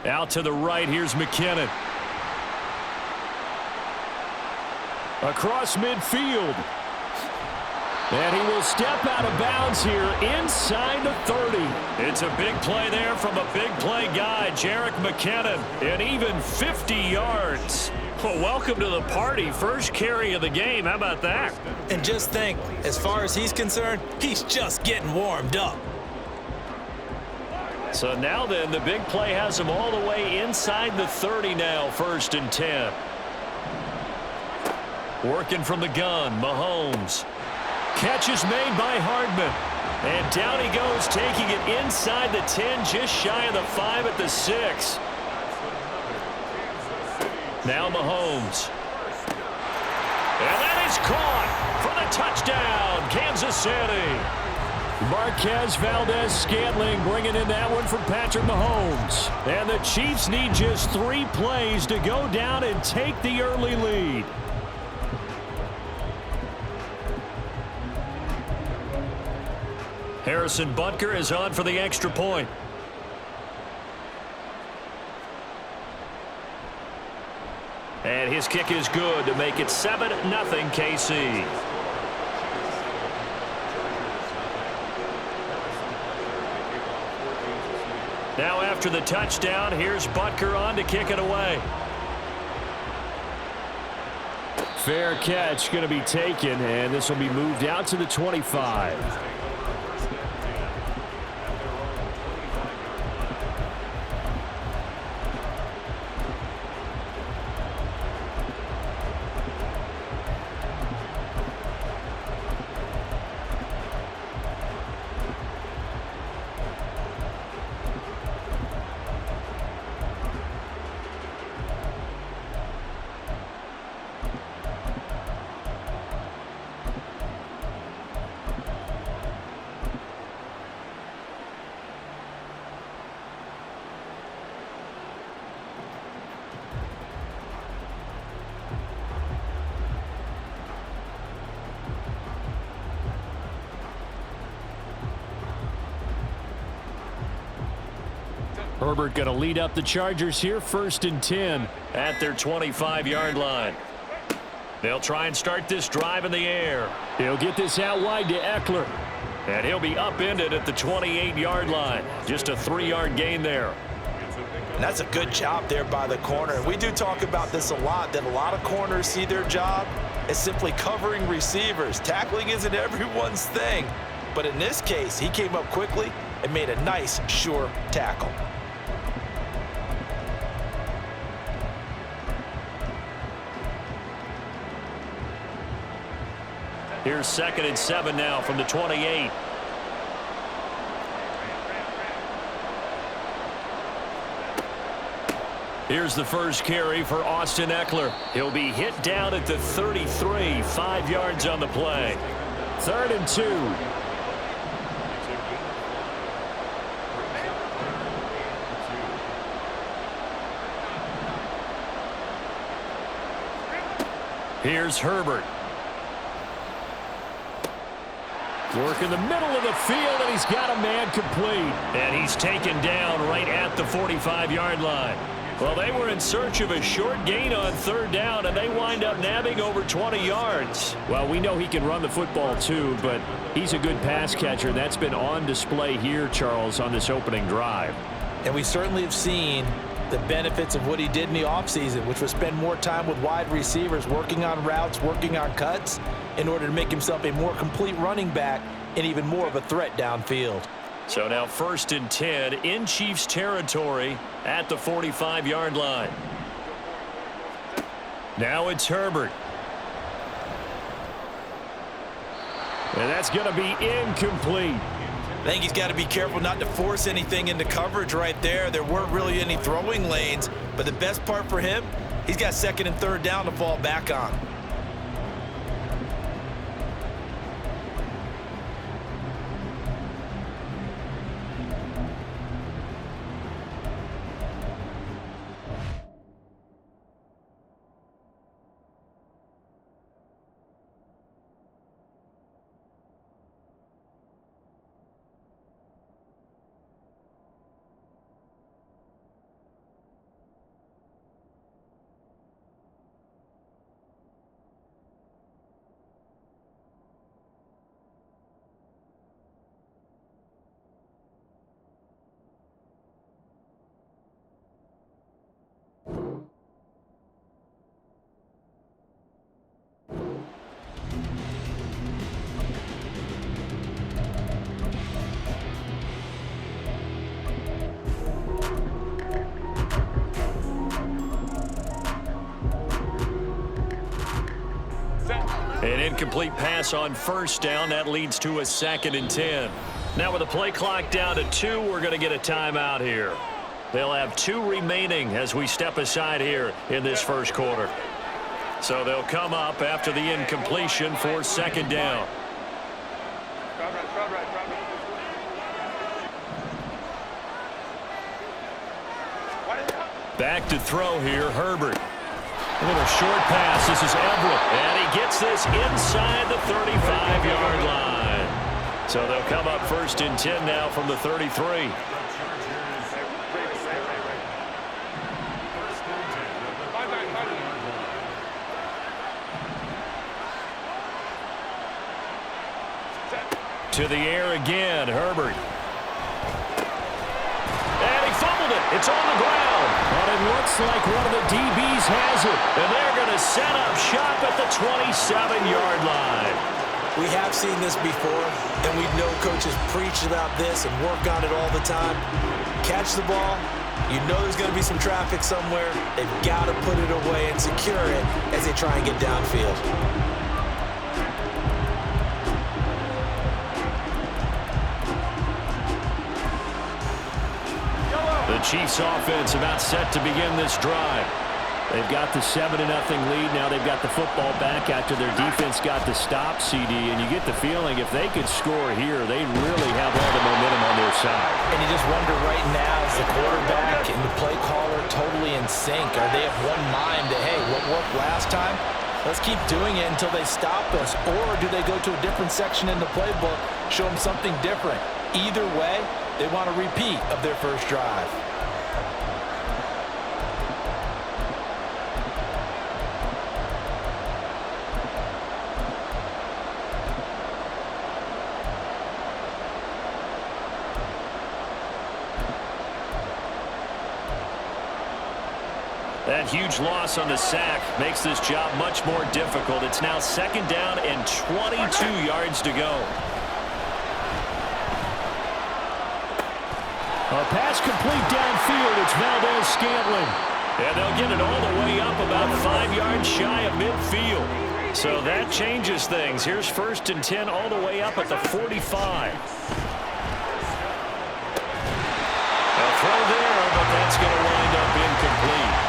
Out to the right, here's McKinnon. Across midfield. And he will step out of bounds here inside the 30. It's a big play there from a big play guy, Jerick McKinnon, and even 50 yards. Well, welcome to the party. First carry of the game. How about that? And just think, as far as he's concerned, he's just getting warmed up. So now then, the big play has him all the way inside the 30 now, 1st and 10. Working from the gun, Mahomes. Catch is made by Hardman. And down he goes, taking it inside the 10, just shy of the 5 at the 6. Now Mahomes. And that is caught for the touchdown, Kansas City. Marquez Valdez-Scantling bringing in that one for Patrick Mahomes. And the Chiefs need just 3 plays to go down and take the early lead. Harrison Butker is on for the extra point. And his kick is good to make it 7-0 KC. Now after the touchdown, here's Butker on to kick it away. Fair catch going to be taken, and this will be moved out to the 25. Herbert going to lead up the Chargers here, 1st and 10 at their 25-yard line. They'll try and start this drive in the air. He'll get this out wide to Eckler. And he'll be upended at the 28-yard line. Just a 3-yard gain there. And that's a good job there by the corner. We do talk about this a lot, that a lot of corners see their job as simply covering receivers. Tackling isn't everyone's thing. But in this case, he came up quickly and made a nice, sure tackle. Here's 2nd and 7 now from the 28. Here's the first carry for Austin Eckler. He'll be hit down at the 33, 5 yards on the play. 3rd and 2. Here's Herbert. Work in the middle of the field, and he's got a man complete. And he's taken down right at the 45-yard line. Well, they were in search of a short gain on 3rd down, and they wind up nabbing over 20 yards. Well, we know he can run the football too, but he's a good pass catcher. That's been on display here, Charles, on this opening drive. And we certainly have seen the benefits of what he did in the offseason, which was spend more time with wide receivers, working on routes, working on cuts, in order to make himself a more complete running back and even more of a threat downfield. So now 1st and 10 in Chiefs territory at the 45-yard line. Now it's Herbert. And that's going to be incomplete. I think he's got to be careful not to force anything into coverage right there. There weren't really any throwing lanes, but the best part for him, he's got 2nd and 3rd down to fall back on. incomplete pass on first down. That leads to a 2nd and 10. Now with the play clock down to 2, we're going to get a timeout here. They'll have 2 remaining as we step aside here in this first quarter. So they'll come up after the incompletion for 2nd down. Back to throw here, Herbert. A little short pass. This is Everett. And he gets this inside the 35-yard line. So they'll come up 1st and 10 now from the 33. To the air again, Herbert. And he fumbled it. It's on the ground. But it looks like one of the DBs has it. And they're going to set up shop at the 27-yard line. We have seen this before, and we know coaches preach about this and work on it all the time. Catch the ball. You know there's going to be some traffic somewhere. They've got to put it away and secure it as they try and get downfield. The Chiefs offense about set to begin this drive. They've got the 7-0 lead. Now they've got the football back after their defense got the stop, CD. And you get the feeling if they could score here, they really have all the momentum on their side. And you just wonder right now, is the quarterback and the play caller totally in sync? Are they of one mind that, hey, what worked last time? Let's keep doing it until they stop us. Or do they go to a different section in the playbook, show them something different? Either way, they want a repeat of their first drive. That huge loss on the sack makes this job much more difficult. It's now 2nd down and 22 yards to go. A pass complete downfield. It's Valdez-Scantling. And they'll get it all the way up about 5 yards shy of midfield. So that changes things. Here's 1st and 10 all the way up at the 45. A throw there, but that's going to wind up incomplete.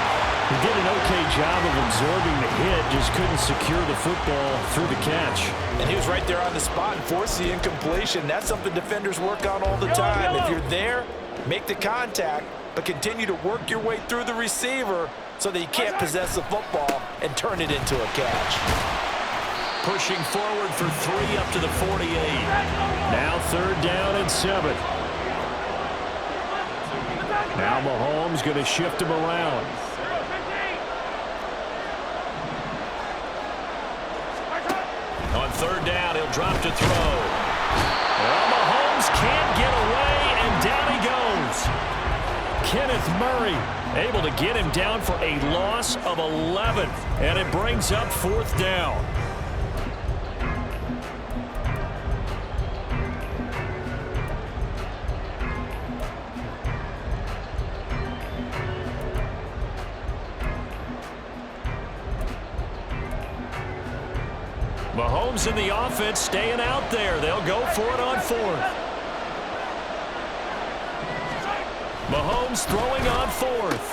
He did an okay job of absorbing the hit, just couldn't secure the football through the catch. And he was right there on the spot and forced the incompletion. That's something defenders work on all the time. If you're there, make the contact, but continue to work your way through the receiver so that you can't possess the football and turn it into a catch. Pushing forward for 3 up to the 48. Now 3rd down and 7. Now Mahomes going to shift him around. On 3rd down, he'll drop to throw. Well, Mahomes can't get away, and down he goes. Kenneth Murray able to get him down for a loss of 11, and it brings up 4th down. Mahomes in the offense staying out there. They'll go for it on 4th. Mahomes throwing on 4th.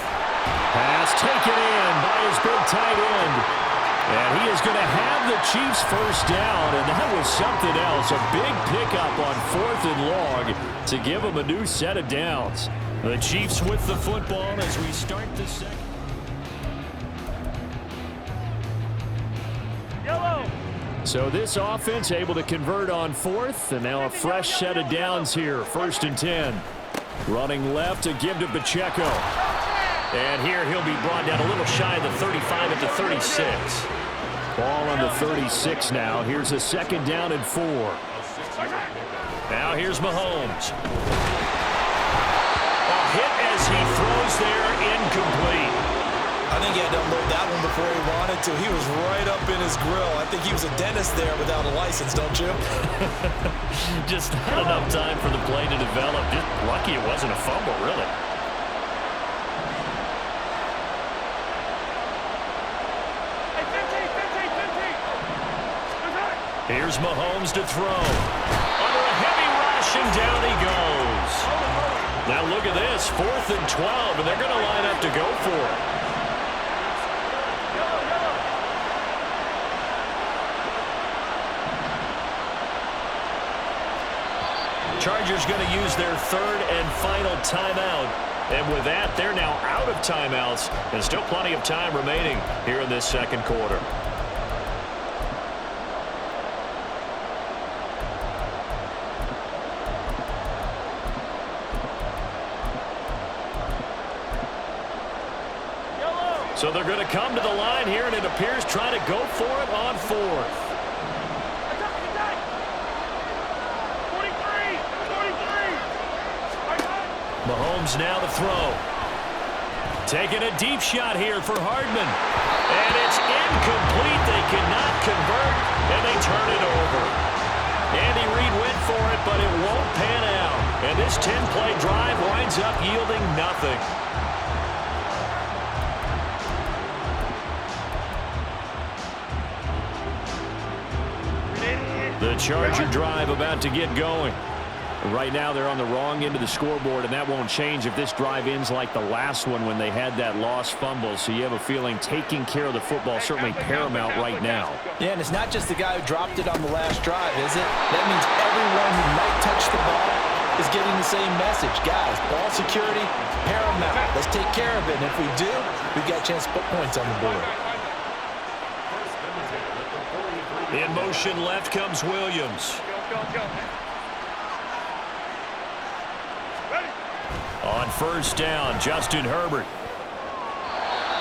Pass taken in by his big tight end. And he is going to have the Chiefs 1st down, and that was something else. A big pickup on 4th and long to give them a new set of downs. The Chiefs with the football as we start the second. So this offense able to convert on 4th, and now a fresh set of downs here. 1st and 10. Running left to give to Pacheco. And here he'll be brought down a little shy of the 35 at the 36. Ball on the 36 now. Here's a 2nd down and 4. Now here's Mahomes. A hit as he throws there, incomplete. I think he had to unload that one before he wanted to. He was right up in his grill. I think he was a dentist there without a license, don't you? Just not enough time for the play to develop. Just lucky it wasn't a fumble, really. Here's Mahomes to throw. Under a heavy rush, and down he goes. Now look at this, 4th and 12, and they're going to line up to go for it. Chargers going to use their 3rd and final timeout. And with that, they're now out of timeouts. And still plenty of time remaining here in this second quarter. So they're going to come to the line here, and it appears trying to go for it on 4th. Mahomes now to throw. Taking a deep shot here for Hardman. And it's incomplete. They cannot convert, and they turn it over. Andy Reid went for it, but it won't pan out. And this 10-play drive winds up yielding nothing. The Charger drive about to get going. Right now they're on the wrong end of the scoreboard, and that won't change if this drive ends like the last one when they had that lost fumble. So you have a feeling taking care of the football certainly paramount right now. Yeah, and it's not just the guy who dropped it on the last drive, is it? That means everyone who might touch the ball is getting the same message. Guys, ball security, paramount. Let's take care of it. And if we do, we've got a chance to put points on the board. In motion left comes Williams. On 1st down, Justin Herbert.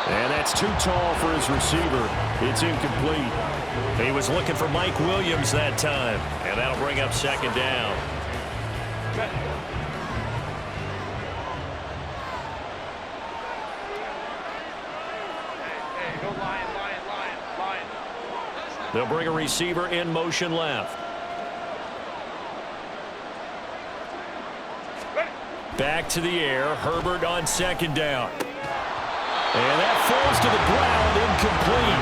And that's too tall for his receiver. It's incomplete. He was looking for Mike Williams that time. And that'll bring up 2nd down. Hey, go Lion. They'll bring a receiver in motion left. Back to the air. Herbert on 2nd down. And that falls to the ground, incomplete.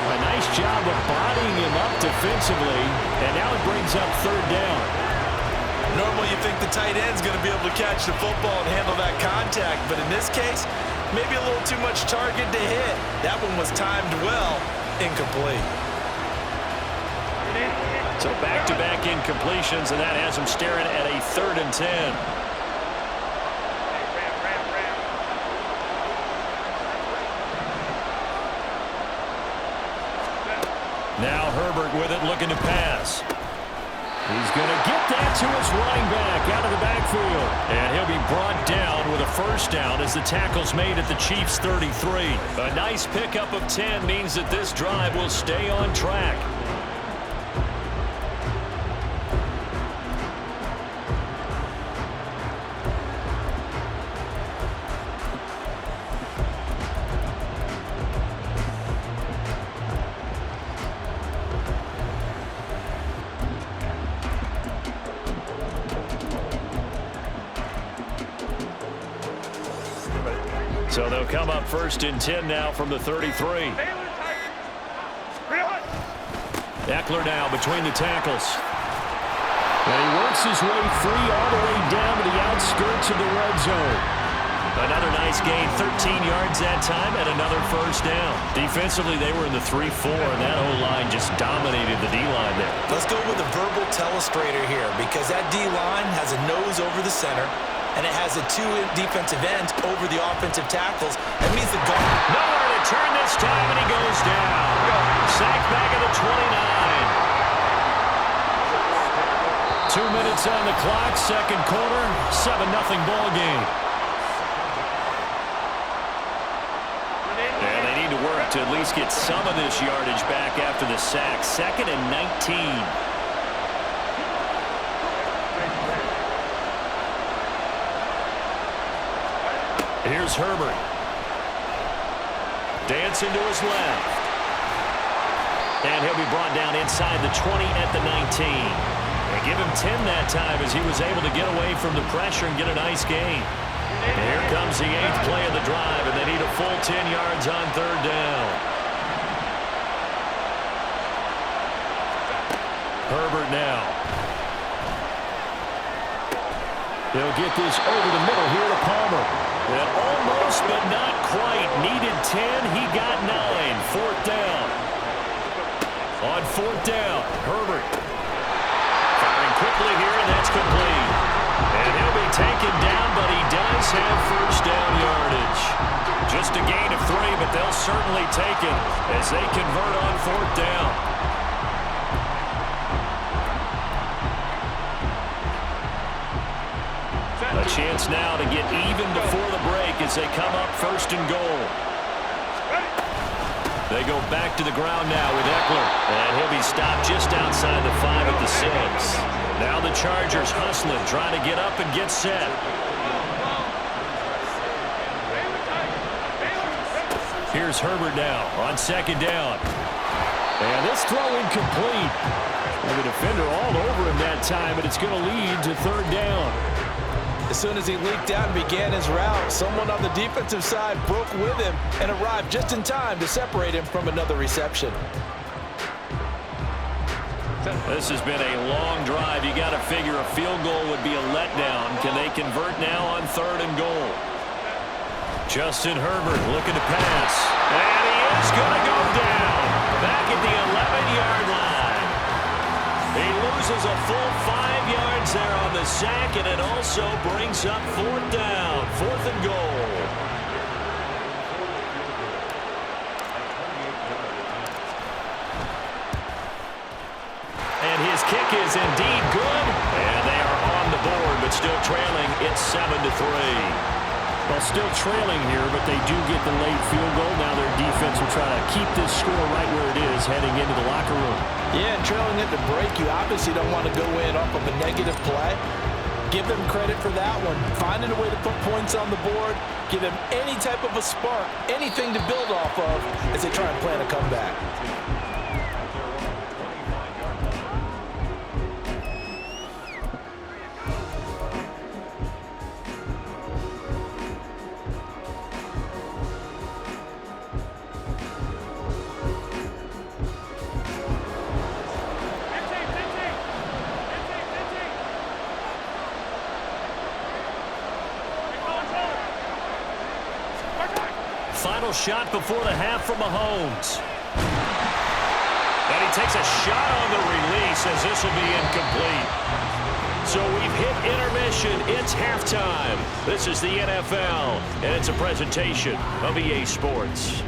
A nice job of bodying him up defensively. And now it brings up 3rd down. Normally you think the tight end's going to be able to catch the football and handle that contact. But in this case, maybe a little too much target to hit. That one was timed well. Incomplete. So back-to-back incompletions, and that has him staring at a 3rd and 10. Now Herbert with it, looking to pass. He's going to get that to his running back out of the backfield. And he'll be brought down with a 1st down as the tackle's made at the Chiefs' 33. A nice pickup of 10 means that this drive will stay on track. So they'll come up 1st and 10 now from the 33. Eckler now between the tackles. And he works his way free all the way down to the outskirts of the red zone. Another nice gain, 13 yards that time, and another 1st down. Defensively, they were in the 3-4, and that O-line just dominated the D-line there. Let's go with a verbal telestrator here because that D-line has a nose over the center, and it has a 2 defensive ends over the offensive tackles. That means the guard. Nowhere to turn this time, and he goes down. Sacked back at the 29. 2 minutes on the clock, second quarter, 7-0 ball game. And they need to work to at least get some of this yardage back after the sack. 2nd and 19. Here's Herbert. Dancing to his left. And he'll be brought down inside the 20 at the 19. And give him 10 that time as he was able to get away from the pressure and get a nice gain. And here comes the 8th play of the drive, and they need a full 10 yards on 3rd down. Herbert now. They'll get this over the middle here to Palmer. And almost, but not quite. Needed 10. He got 9. Fourth down. On fourth down, Herbert. Firing quickly here, and that's complete. And he'll be taken down, but he does have first down yardage. Just a gain of 3, but they'll certainly take it as they convert on fourth down. A chance now to get even before the break as they come up first and goal. They go back to the ground now with Eckler. And he'll be stopped just outside the 5 at the 6. Now the Chargers hustling, trying to get up and get set. Here's Herbert now on second down. And this throw incomplete. And the defender all over him that time, but it's going to lead to third down. As soon as he leaked out and began his route, someone on the defensive side broke with him and arrived just in time to separate him from another reception. This has been a long drive. You got to figure a field goal would be a letdown. Can they convert now on third and goal? Justin Herbert looking to pass. And he is going to go down. Back at the 11-yard line. He loses a full 5 yards there on the sack, and it also brings up fourth down. Fourth and goal. And his kick is indeed good. And they are on the board, but still trailing. It's 7-3. Well, still trailing here, but they do get the late field goal. Now their defense will try to keep this score right where it is heading into the locker room. Yeah, and trailing at the break, you obviously don't want to go in off of a negative play. Give them credit for that one. Finding a way to put points on the board, give them any type of a spark, anything to build off of as they try and plan a comeback. Final shot before the half from Mahomes. And he takes a shot on the release as this will be incomplete. So we've hit intermission. It's halftime. This is the NFL, and it's a presentation of EA Sports.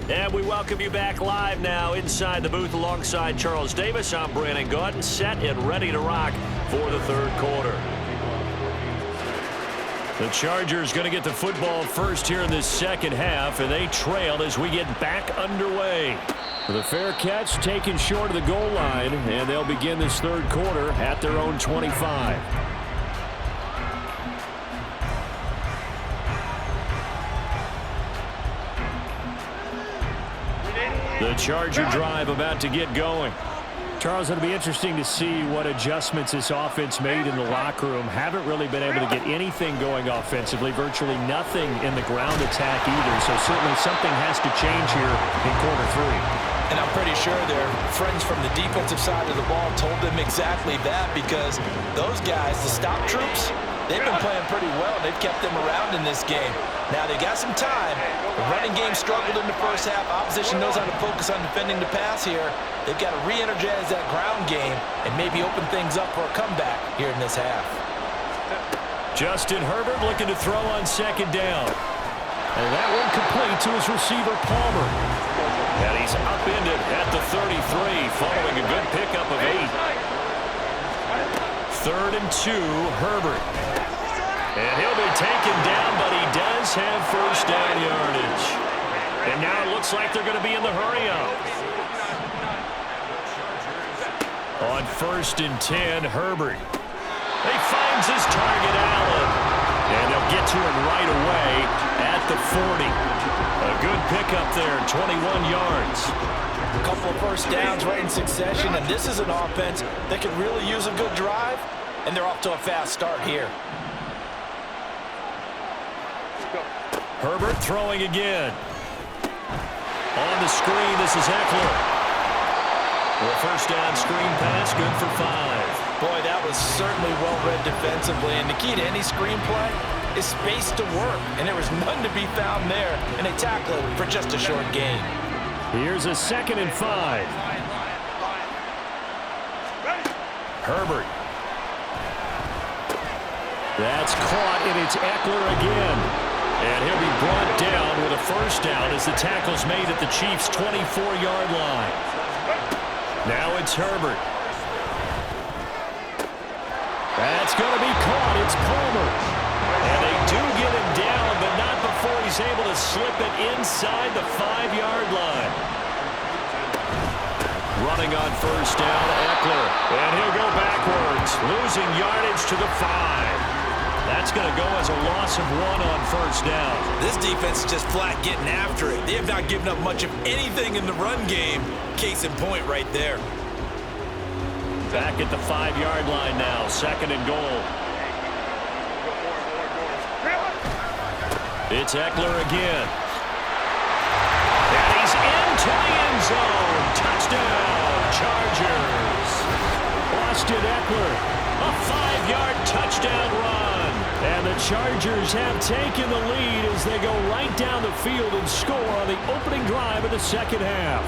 And we welcome you back live now inside the booth alongside Charles Davis. I'm Brandon Gaudin, set and ready to rock for the third quarter. The Chargers going to get the football first here in this second half, and they trail as we get back underway. The fair catch taken short of the goal line, and they'll begin this third quarter at their own 25. The Charger drive about to get going. Charles, it'll be interesting to see what adjustments this offense made in the locker room. Haven't really been able to get anything going offensively, virtually nothing in the ground attack either. So certainly something has to change here in quarter 3. And I'm pretty sure their friends from the defensive side of the ball told them exactly that, because those guys, the stop troops, they've been playing pretty well. They've kept them around in this game. Now they got some time. The running game struggled in the first half. Opposition knows how to focus on defending the pass here. They've got to re-energize that ground game and maybe open things up for a comeback here in this half. Justin Herbert looking to throw on second down. And that one complete to his receiver, Palmer. And he's upended at the 33 following a good pickup of 8. 3rd and 2, Herbert. And he'll be taken down, but he does have first down yardage. And now it looks like they're going to be in the hurry-up. On 1st and 10, Herbert. He finds his target, Allen. And they'll get to him right away at the 40. A good pickup there, 21 yards. A couple of first downs right in succession, and this is an offense that could really use a good drive. and they're off to a fast start here. Herbert throwing again. On the screen, this is Eckler. The first down screen pass, good for 5. Boy, that was certainly well read defensively, and the key to any screen play is space to work, and there was none to be found there, and they tackle it for just a short gain. Here's a 2nd and 5. Herbert. That's caught, and it's Eckler again. And he'll be brought down with a first down as the tackle's made at the Chiefs' 24-yard line. Now it's Herbert. That's going to be caught. It's Palmer. And they do get him down, but not before he's able to slip it inside the 5-yard line. Running on first down, Eckler. And he'll go backwards, losing yardage to the 5. That's going to go as a loss of 1 on first down. This defense is just flat getting after it. They have not given up much of anything in the run game. Case in point right there. Back at the 5-yard line now, 2nd and goal. It's Eckler again. And he's into the end zone. Touchdown, Chargers. Austin Eckler, a 5-yard touchdown run. And the Chargers have taken the lead as they go right down the field and score on the opening drive of the second half.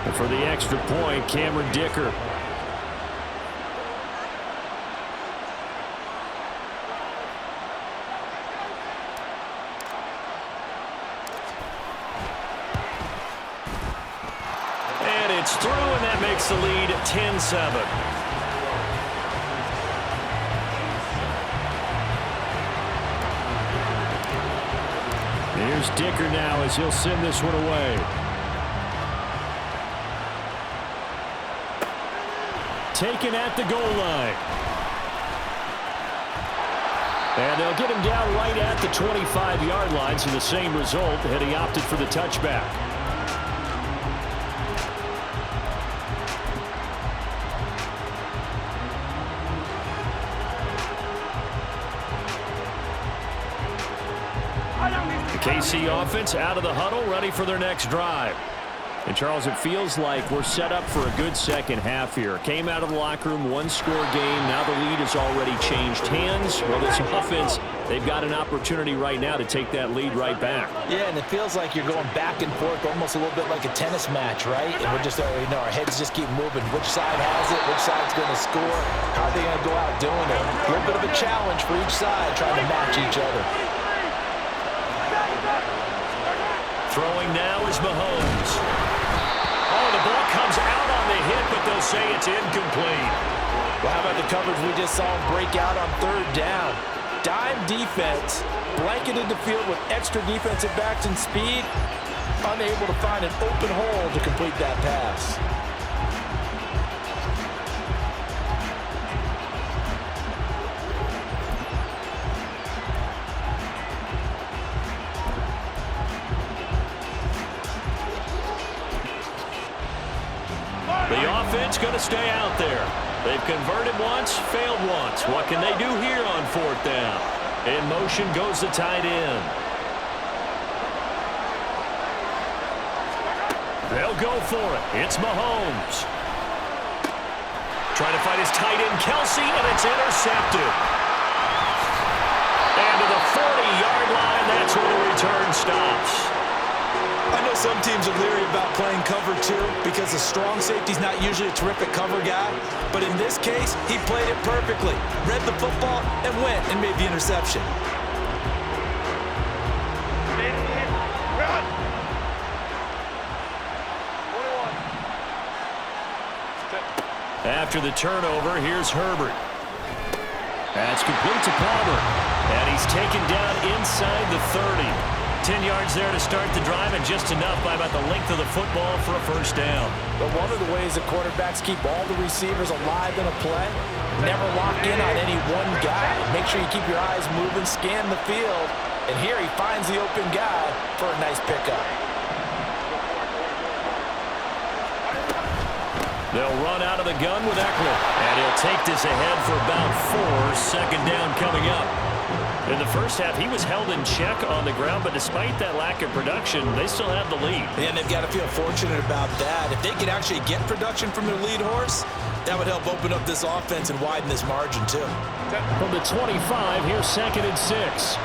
And for the extra point, Cameron Dicker. It's through, and that makes the lead 10-7. Here's Dicker now as he'll send this one away. Taken at the goal line. And they'll get him down right at the 25-yard line, so the same result, had he opted for the touchback. KC offense out of the huddle, ready for their next drive. And Charles, it feels like we're set up for a good second half here. Came out of the locker room, 1-score game. Now the lead has already changed hands. Well, this offense, they've got an opportunity right now to take that lead right back. Yeah, and it feels like you're going back and forth, almost a little bit like a tennis match, right? And we're just, our heads just keep moving. Which side has it? Which side's going to score? How are they going to go out doing it? A little bit of a challenge for each side, trying to match each other. Throwing now is Mahomes. Oh, the ball comes out on the hit, but they'll say it's incomplete. Well, how about the coverage we just saw him break out on 3rd down? Dime defense, blanketed the field with extra defensive backs and speed, unable to find an open hole to complete that pass. The offense going to stay out there. They've converted once, failed once. What can they do here on 4th down? In motion goes the tight end. They'll go for it. It's Mahomes. Trying to find his tight end, Kelsey, and it's intercepted. And to the 40-yard line, that's where the return stops. I know some teams are leery about playing cover 2 because the strong safety's not usually a terrific cover guy. But in this case, he played it perfectly. Read the football and went and made the interception. After the turnover, here's Herbert. That's complete to Palmer. And he's taken down inside the 30. 10 yards there to start the drive, and just enough by about the length of the football for a first down. But one of the ways the quarterbacks keep all the receivers alive in a play, never lock in on any one guy. Make sure you keep your eyes moving, scan the field, and here he finds the open guy for a nice pickup. They'll run out of the gun with Eckler. And he'll take this ahead for about 4. Second down coming up. In the first half, he was held in check on the ground, but despite that lack of production, they still have the lead. And they've got to feel fortunate about that. If they could actually get production from their lead horse, that would help open up this offense and widen this margin, too. From the 25, here's 2nd and 6.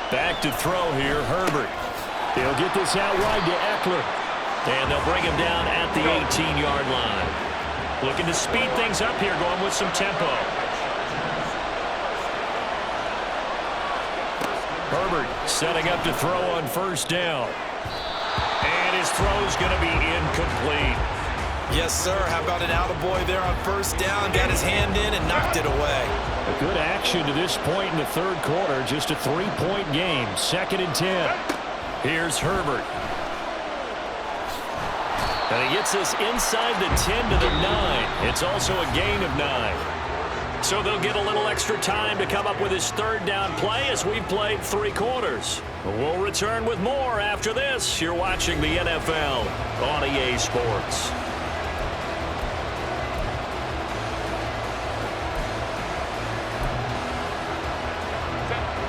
Back to throw here, Herbert. He'll get this out wide to Eckler. And they'll bring him down at the 18-yard line. Looking to speed things up here, going with some tempo. Herbert setting up to throw on first down. And his throw's going to be incomplete. Yes, sir. How about an attaboy there on first down? Got his hand in and knocked it away. A good action to this point in the third quarter. Just a 3-point game. 2nd and 10. Here's Herbert. And he gets this inside the 10 to the 9. It's also a gain of 9. So they'll get a little extra time to come up with his third down play as we've played 3 quarters. We'll return with more after this. You're watching the NFL on EA Sports.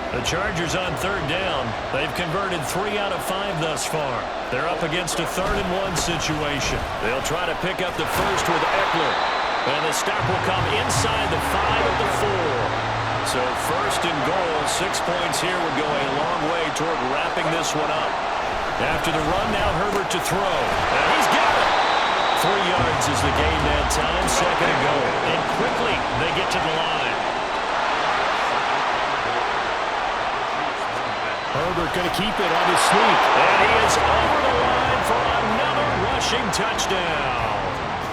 The Chargers on third down. They've converted 3 out of 5 thus far. They're up against a 3rd and 1 situation. They'll try to pick up the first with Eckler. And the stop will come inside the 5 of the 4. So 1st and goal, 6 points here would go a long way toward wrapping this one up. After the run, now Herbert to throw. And he's got it. 3 yards is the gain that time, 2nd and goal. And quickly they get to the line. Herbert going to keep it on his sneak. And he is over the line for another rushing touchdown.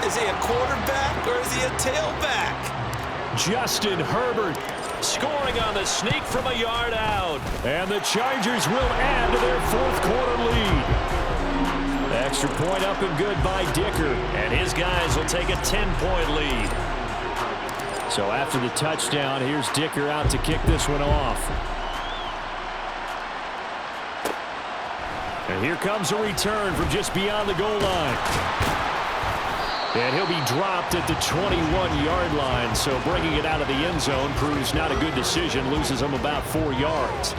Is he a quarterback or is he a tailback? Justin Herbert scoring on the sneak from a yard out. And the Chargers will add to their 4th quarter lead. Extra point up and good by Dicker. And his guys will take a 10-point lead. So after the touchdown, here's Dicker out to kick this one off. And here comes a return from just beyond the goal line. And he'll be dropped at the 21-yard line. So bringing it out of the end zone proves not a good decision. Loses him about 4 yards.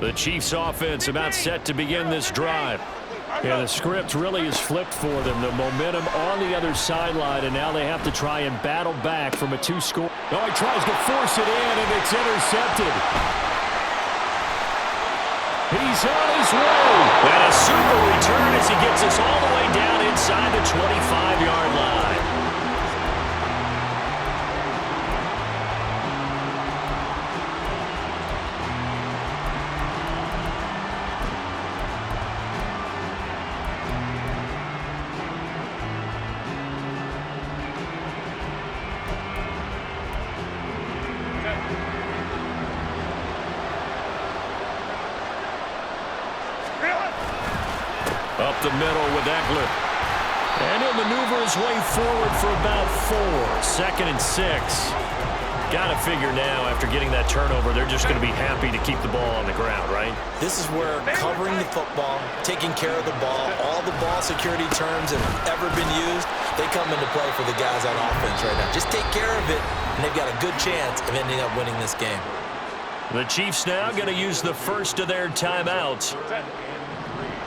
The Chiefs offense about set to begin this drive. Yeah, the script really is flipped for them. The momentum on the other sideline, and now they have to try and battle back from a 2-score. Oh, he tries to force it in, and it's intercepted. He's on his way. And a super return as he gets us all the way down inside the 25-yard line. Up the middle with Eckler. And he'll maneuver his way forward for about 4. 2nd and 6. Got to figure now, after getting that turnover, they're just going to be happy to keep the ball on the ground, right? This is where covering the football, taking care of the ball, all the ball security terms that have ever been used, they come into play for the guys on offense right now. Just take care of it, and they've got a good chance of ending up winning this game. The Chiefs now going to use the first of their timeouts.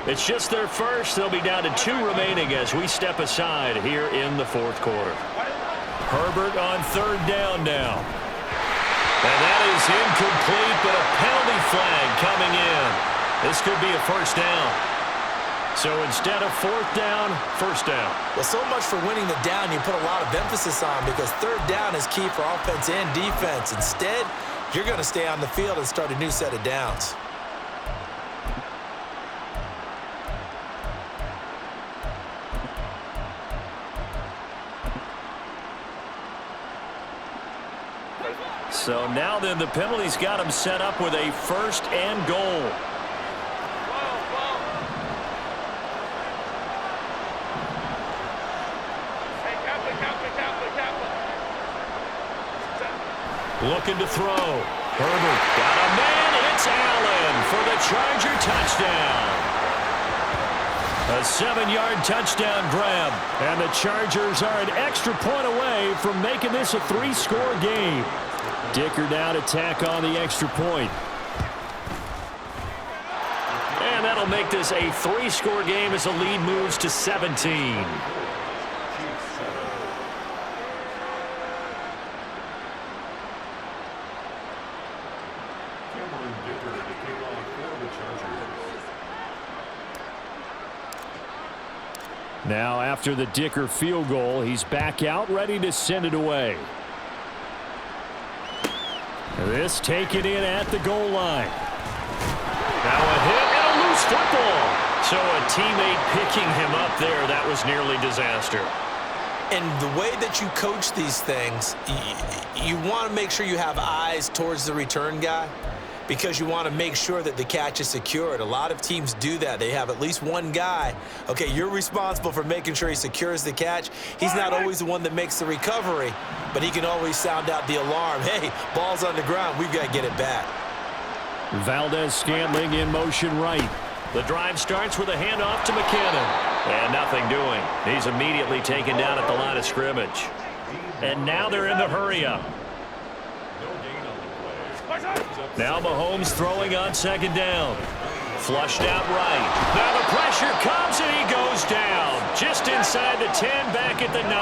It's just their first. They'll be down to 2 remaining as we step aside here in the 4th quarter. Herbert on third down now. And that is incomplete, but a penalty flag coming in. This could be a first down. So instead of 4th down, first down. Well, so much for winning the down you put a lot of emphasis on, because third down is key for offense and defense. Instead, you're going to stay on the field and start a new set of downs. So now then, the penalty's got him set up with a 1st and goal. Looking to throw. Herbert got a man. It's Allen for the Charger touchdown. A 7-yard touchdown grab. And the Chargers are an extra point away from making this a 3-score game. Dicker now to tack on the extra point. And that'll make this a 3-score game as the lead moves to 17. Now after the Dicker field goal, he's back out ready to send it away. This taken in at the goal line. Now a hit and a loose football. So a teammate picking him up there, that was nearly disaster. And the way that you coach these things, you want to make sure you have eyes towards the return guy because you want to make sure that the catch is secured. A lot of teams do that. They have at least one guy. Okay, you're responsible for making sure he secures the catch. He's not always the one that makes the recovery, but he can always sound out the alarm. Hey, ball's on the ground. We've got to get it back. Valdez-Scantling in motion right. The drive starts with a handoff to McKinnon. And nothing doing. He's immediately taken down at the line of scrimmage. And now they're in the hurry-up. Now Mahomes throwing on second down. Flushed out right. Now the pressure comes and he goes down. Just inside the 10, back at the 9.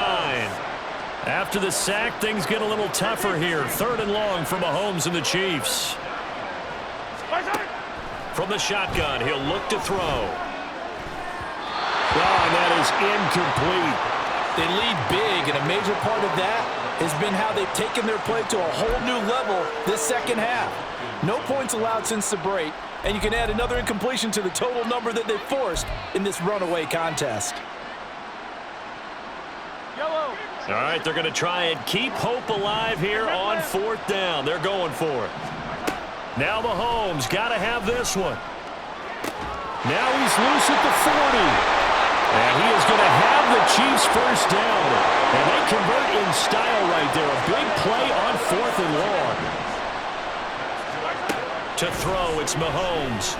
After the sack, things get a little tougher here. 3rd and long for Mahomes and the Chiefs. From the shotgun, he'll look to throw. Oh, and that is incomplete. They lead big, and a major part of that has been how they've taken their play to a whole new level this second half. No points allowed since the break, and you can add another incompletion to the total number that they forced in this runaway contest. All right, they're going to try and keep hope alive here on 4th down. They're going for it. Now Mahomes got to have this one. Now he's loose at the 40. And he is going to have the Chiefs first down. And they convert in style right there. A big play on 4th and long. To throw, it's Mahomes.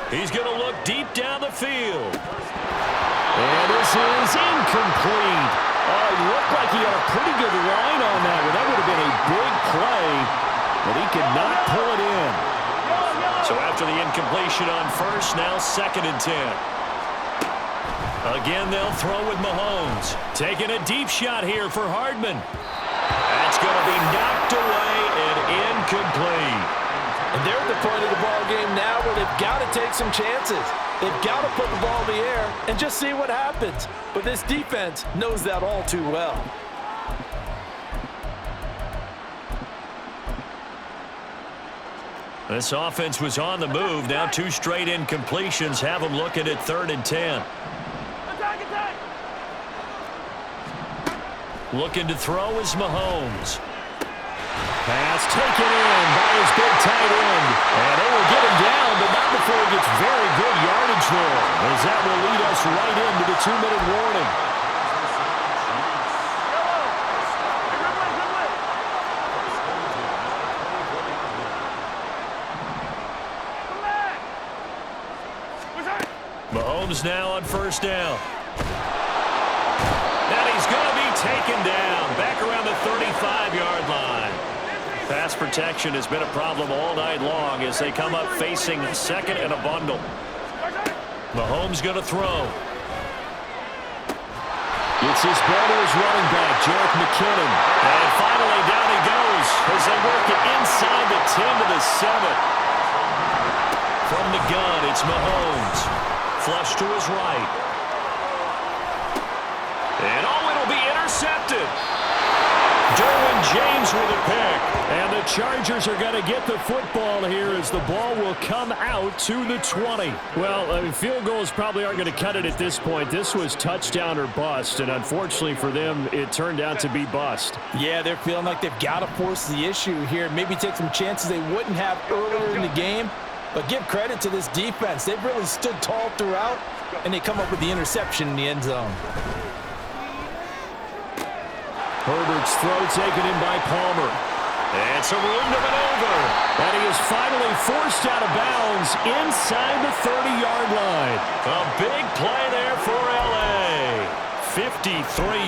He's going to look deep down the field. And this is incomplete. Oh, it looked like he had a pretty good line on that one. That would have been a big play, but he could not pull it in. So after the incompletion on first, now 2nd and 10. Again, they'll throw with Mahomes. Taking a deep shot here for Hardman. That's going to be knocked away and incomplete. And they're at the point of the ball game now where they've got to take some chances. They've got to put the ball in the air and just see what happens. But this defense knows that all too well. This offense was on the move. Now 2 straight incompletions have them looking at 3rd and 10. Looking to throw is Mahomes. Pass taken in by his big tight end. And they will get him down, but not before he gets very good yardage there. As that will lead us right into the 2-minute warning. Mahomes now on first down. And he's going to be taken down back around the 35-yard line. Pass protection has been a problem all night long as they come up facing 2nd and a bundle. Mahomes going to throw. It's his ball to his running back, Jerick McKinnon. And finally down he goes as they work it inside the 10 to the 7. From the gun, it's Mahomes. Flush to his right. And it'll be intercepted. Derwin James with a pick. And the Chargers are going to get the football here as the ball will come out to the 20. Well, I mean, field goals probably aren't going to cut it at this point. This was touchdown or bust, and unfortunately for them, it turned out to be bust. Yeah, they're feeling like they've got to force the issue here. Maybe take some chances they wouldn't have earlier in the game. But give credit to this defense. They've really stood tall throughout, and they come up with the interception in the end zone. Herbert's throw taken in by Palmer. It's a room to maneuver. And he is finally forced out of bounds inside the 30-yard line. A big play there for L.A. 53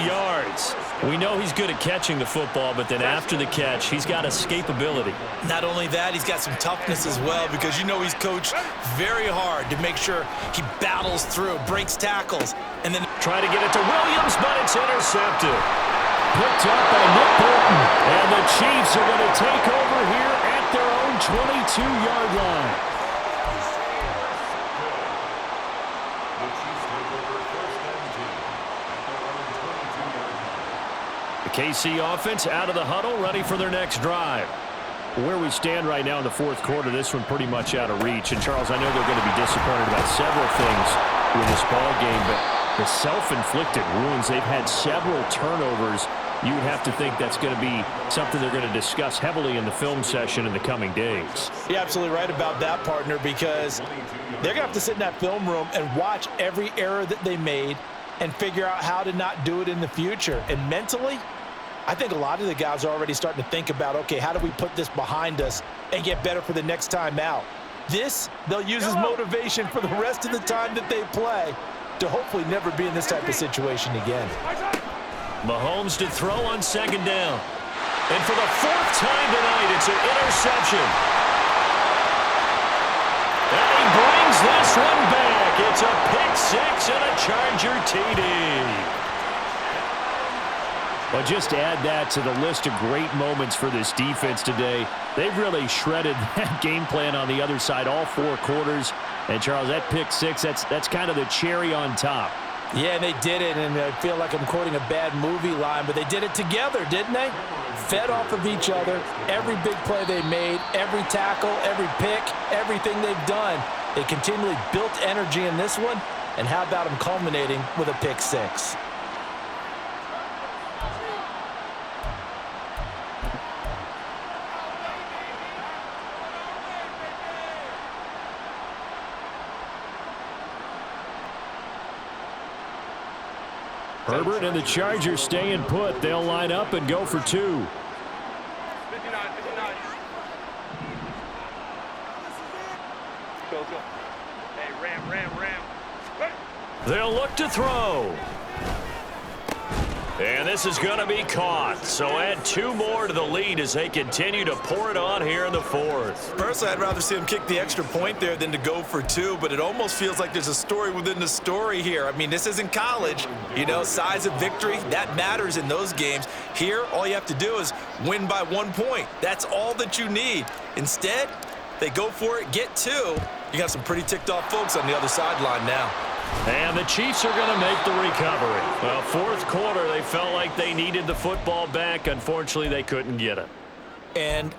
yards. We know he's good at catching the football, but then after the catch, he's got escapability. Not only that, he's got some toughness as well, because you know he's coached very hard to make sure he battles through, breaks tackles, and then try to get it to Williams, but it's intercepted. Picked up by Nick Bolton, and the Chiefs are going to take over here at their own 22-yard line. The KC offense out of the huddle, ready for their next drive. Where we stand right now in the fourth quarter, this one pretty much out of reach. And, Charles, I know they're going to be disappointed about several things in this ball game, but the self-inflicted wounds, they've had several turnovers. You would have to think that's going to be something they're going to discuss heavily in the film session in the coming days. You're absolutely right about that, partner, because they're going to have to sit in that film room and watch every error that they made and figure out how to not do it in the future. And mentally, I think a lot of the guys are already starting to think about, okay, how do we put this behind us and get better for the next time out? This, they'll use as motivation for the rest of the time that they play to hopefully never be in this type of situation again. Mahomes to throw on second down. And for the fourth time tonight, it's an interception. And he brings this one back. It's a pick six and a Charger TD. But just add that to the list of great moments for this defense today. They've really shredded that game plan on the other side all four quarters. And, Charles, that pick six, that's kind of the cherry on top. Yeah, they did it, and I feel like I'm quoting a bad movie line, but they did it together, didn't they? Fed off of each other, every big play they made, every tackle, every pick, everything they've done. They continually built energy in this one, and how about them culminating with a pick six? Herbert and the Chargers staying put. They'll line up and go for two. 59. Go. Hey, ram. They'll look to throw. And this is going to be caught. So add two more to the lead as they continue to pour it on here in the fourth. Personally, I'd rather see him kick the extra point there than to go for two, but it almost feels like there's a story within the story here. I mean, this isn't college. You know, size of victory, that matters in those games. Here, all you have to do is win by 1 point. That's all that you need. Instead, they go for it, get two. You got some pretty ticked off folks on the other sideline now. And the Chiefs are going to make the recovery. Well, fourth quarter, they felt like they needed the football back. Unfortunately, they couldn't get it. And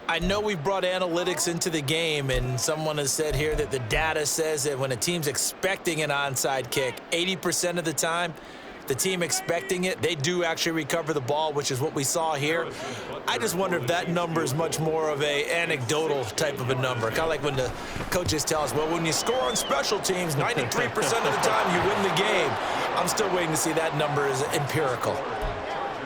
I know we've brought analytics into the game, and someone has said here that the data says that when a team's expecting an onside kick, 80% of the time, the team expecting it, they do actually recover the ball, which is what we saw here. I just wonder if that number is much more of a anecdotal type of a number. Kind of like when the coaches tell us, well, when you score on special teams, 93% of the time you win the game. I'm still waiting to see that number is empirical.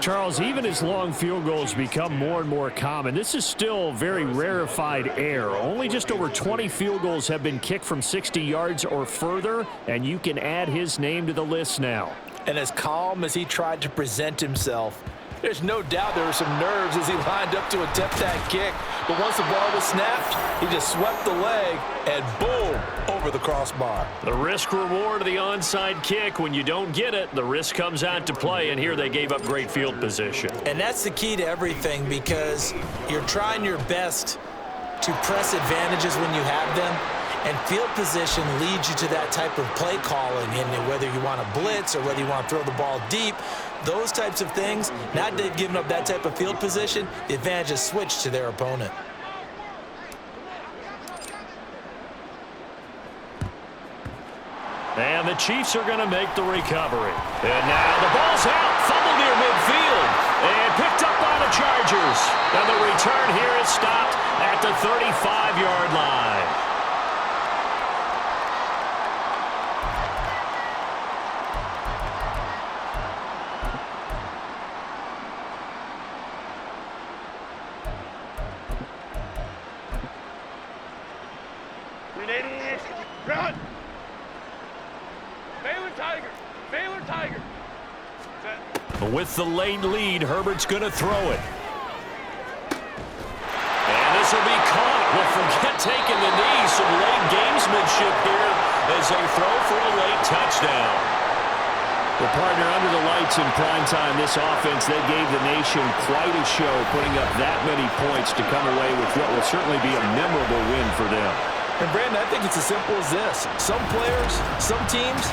Charles, even as long field goals become more and more common, this is still very rarefied air. Only just over 20 field goals have been kicked from 60 yards or further, and you can add his name to the list now. And as calm as he tried to present himself, there's no doubt there were some nerves as he lined up to attempt that kick. But once the ball was snapped, he just swept the leg and boom, over the crossbar. The risk reward of the onside kick, when you don't get it, the risk comes out to play, and here they gave up great field position. And that's the key to everything, because you're trying your best to press advantages when you have them. And field position leads you to that type of play calling, and whether you want to blitz or whether you want to throw the ball deep, those types of things, now that they've given up that type of field position, the advantage is switched to their opponent. And the Chiefs are going to make the recovery. And now the ball's out, fumbled near midfield, and picked up by the Chargers. And the return here is stopped at the 35-yard line. Grenade. Run. Baylor Tiger. Baylor Tiger. Set. With the late lead, Herbert's going to throw it. And this will be caught. Well, forget taking the knee. Some late gamesmanship here as they throw for a late touchdown. Well, partner, under the lights in prime time, this offense, they gave the nation quite a show, putting up that many points to come away with what will certainly be a memorable win for them. And, Brandon, I think it's as simple as this. Some players, some teams,